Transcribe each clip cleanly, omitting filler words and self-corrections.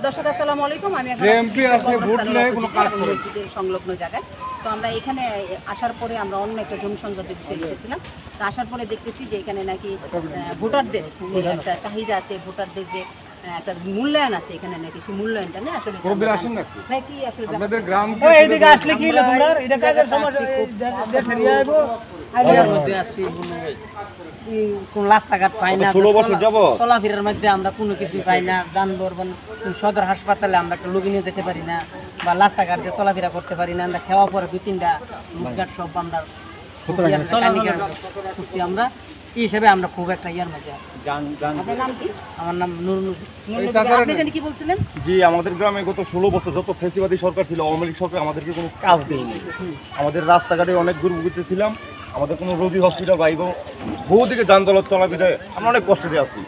দর্শক আসসালামু আলাইকুম। আমি সংলগ্ন জায়গায় তো আমরা এখানে আসার পরে আমরা অন্য একটা জমি সংসদের বিষয়ে লিখেছিলাম। তো আসার পরে দেখতেছি যে এখানে নাকি ভোটারদের যে একটা চাহিদা আছে, ভোটারদের যে একটা মূল্যায়ন আছে, এখানে নাকি সেই মূল্যায়নটা নেই আসলে কি আসলে আপনাদের গ্রাম এইদিকে আসলে কি তোমরা এটা কাজের সমস্যা দেশের আইবো আইলের মধ্যে আসছি কোন রাস্তাঘাট পাই না, 16 বছর যাব চলাফেরার মধ্যে আমরা কোনো কিছু পাই না, যানবাহন সদর হাসপাতালে আমরা একটা লোক নিয়ে যেতে পারি না, বা রাস্তাঘাট দিয়ে চলাফেরা করতে পারি না, আমরা খাওয়া পরে 2-3টা মুখঘাট সব আমরা আমরা এই হিসাবে আমরা খুব একটা ইয়ার মধ্যে আছি। আপনার নাম কি? আমার নাম নুরুল। আপনি জানি কি বলছিলেন? জি, আমাদের গ্রামে গত 16 বছর যত ফেসিবাদী সরকার ছিল, আওয়ামী লীগ সরকার আমাদেরকে কোনো কাজ দেয়নি। আমাদের রাস্তাঘাটে অনেক দুর্ভোগিতে ছিলাম, আমাদের কোনো রোগী হসপিটাল বা বহু দিকে যানজট চলাফেরা আমরা অনেক কষ্টে আছি।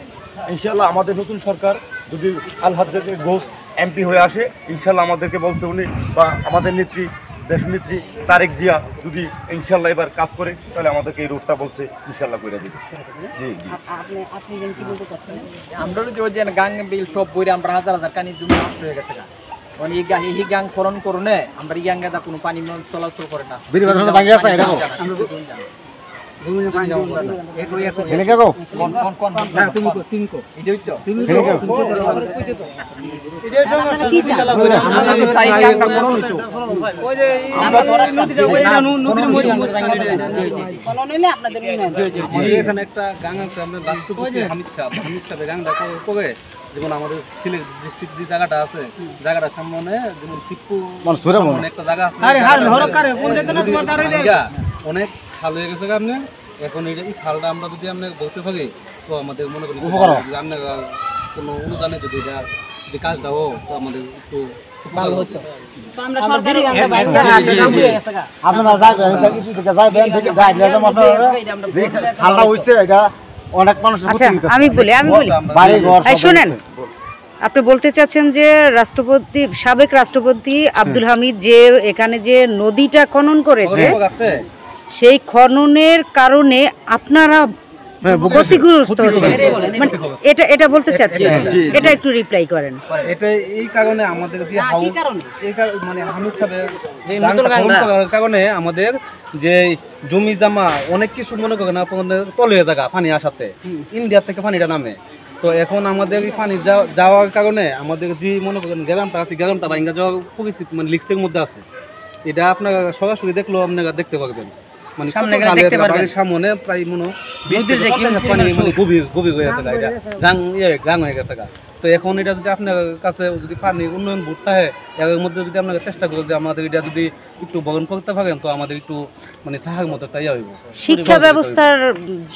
ইনশাআল্লাহ আমাদের নতুন সরকার যদি আলহাজ ঘোষ এমপি হয়ে আসে, ইনশাআল্লাহ আমাদেরকে বলতে উনি বা আমাদের নেত্রী দেশনেত্রী তারেক জিয়া যদি ইনশাআল্লাহ এবার কাজ করে, তাহলে আমাদেরকে এই রোডটা বলছে ইনশাআল্লাহ করে দিবে। জি জি, আপনি কি বলতে চাচ্ছেন? আমরা যে গাং বিল সব বইরে আমরা হাজার হাজার কানি জমি নষ্ট হয়ে গেছে, মানে এই গাং খনন করনে আমরা এই গাঙ্গে দা কোনো পানি চলাচল করে না। বিরিবাদ ভাঙি আছে এটা আমরা পানি যাও এনে গো কোন না তুমি কো এটাই তো তুমি কো এটা সমস্যা কি চালা কইরা আমরা তো চাই গাংটা করন হইতো ওই যে আমরা নদীটা ওই নদীর মধ্যে ফলন হইলে আপনাদের জি এখানে একটা গাং আছে আমরা রাষ্ট্রপতি হামিদ সাহেব গাংটা কবে যেমন আমাদের সিলেট ডিস্ট্রিক্ট যে জায়গাটা আছে, জায়গাটার সামনে যেমন শিবপুর একটা জায়গা আছে, অনেক খাল হয়ে গেছে আপনি এখন এই খালটা আমরা যদি আপনি বলতে থাকি তো আমাদের মনে করি আপনার কোনো অনুদানে যদি এটা যদি কাজটা হোক তো আমাদের একটু ভালো হতো। আমি বলি শুনেন, আপনি বলতে চাচ্ছেন যে সাবেক রাষ্ট্রপতি আব্দুল হামিদ যে এখানে যে নদীটা খনন করেছে, সেই খননের কারণে আপনারা ক্ষতিগ্রস্ত হচ্ছেন, মানে এটা বলতে চাচ্ছেন, এটা একটু রিপ্লাই করেন। এটা এই কারণে আমাদের যে মানে হামিদ সাহেবের কারণে আমাদের যে জমি জামা অনেক কিছু মনে করেন আপনাদের তলে জায়গা পানি আসাতে ইন্ডিয়া থেকে পানিটা নামে, তো এখন আমাদের এই পানি যাওয়ার কারণে আমাদের যে মনে করেন গ্রামটা আছে, গ্রামটা ভাঙ্গা যাওয়ার পরিস্থিতি মানে লিক্সের মধ্যে আছে। এটা আপনারা সরাসরি দেখলেও আপনারা দেখতে পারবেন, মানে সামনে প্রায় গভীর হয়ে আছে এটা গাং হয়ে গেছে। তো এখন এটা যদি আপনার কাছে যদি পানি উন্নয়ন বোর্ড থাকে, এর মধ্যে যদি আপনারা চেষ্টা করেন যে আমাদের এটা যদি একটু বহন করতে পারেন তো আমাদের একটু মানে থাকার মতো তাই হইব। শিক্ষা ব্যবস্থার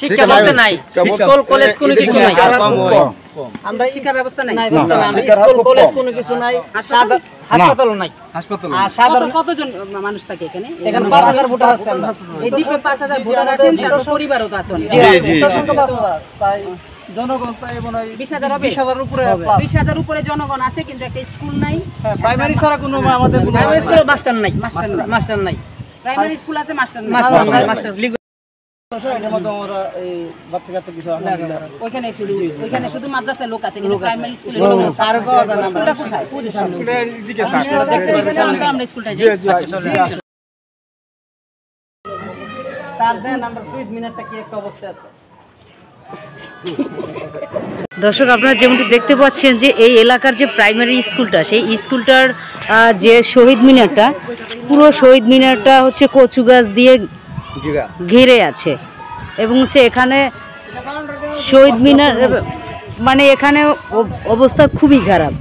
শিক্ষা বলতে নাই, স্কুল কলেজ কোনো কিছু নাই, আমরা শিক্ষা ব্যবস্থা নাই, স্কুল কলেজ কোনো কিছু নাই, হাসপাতালও নাই। হাসপাতাল আর সাধারণ কতজন মানুষ থাকে এখানে? এখানে 5000 ভোটার আছে, এই দ্বীপে 5000 ভোটার আছেন, তার পরিবারও তো আছে। জি জি, জনগণ প্রায় মনে হয় 20000 উপরে, 20000 উপরে জনগণ আছে, কিন্তু একটা স্কুল নাই, প্রাইমারি ছাড়া কোনো আমাদের প্রাইমারি স্কুলে মাস্টার নাই, মাস্টার নাই, প্রাইমারি স্কুল আছে মাস্টার নাই, মাস্টার ওইখানে শুধু মাদ্রাসার লোক আছে, কিন্তু প্রাইমারি স্কুলে স্কুলটা কোথায়? আমরা স্কুলটা যাই। আমরা শহীদ মিনারটা কি একটা অবস্থা আছে। দর্শক, আপনারা যেমনটি দেখতে পাচ্ছেন যে এই এলাকার যে প্রাইমারি স্কুলটা, সেই স্কুলটার যে শহীদ মিনারটা, পুরো শহীদ মিনারটা হচ্ছে কচু গাছ দিয়ে ঘিরে আছে, এবং হচ্ছে এখানে শহীদ মিনার মানে এখানে অবস্থা খুবই খারাপ।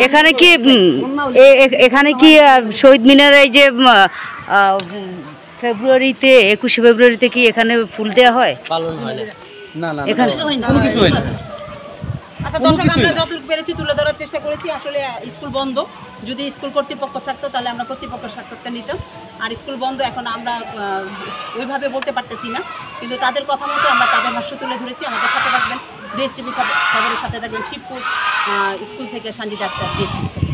এখানে কি শহীদ মিনার এই যে ফেব্রুয়ারিতে 21শে ফেব্রুয়ারিতে কি এখানে ফুল দেওয়া হয়? পালন হয় না, না এখানে কোনো কিছু হয় না। আচ্ছা দর্শক, আমরা যতটুকু পেরেছি তুলে ধরার চেষ্টা করেছি। আসলে স্কুল বন্ধ, যদি স্কুল কর্তৃপক্ষ থাকতো তাহলে আমরা কর্তৃপক্ষের সাক্ষাৎকার নিতাম, আর স্কুল বন্ধ এখন আমরা ওইভাবে বলতে পারতেছি না, কিন্তু তাদের কথা মতো আমরা তাদের ভাষ্য তুলে ধরেছি। আমাদের সাথে থাকবেন, দেশ টিভি খবরের সাথে থাকবেন। শিবপুর স্কুল থেকে সঞ্জিত আক্তার, দেশ টিভি।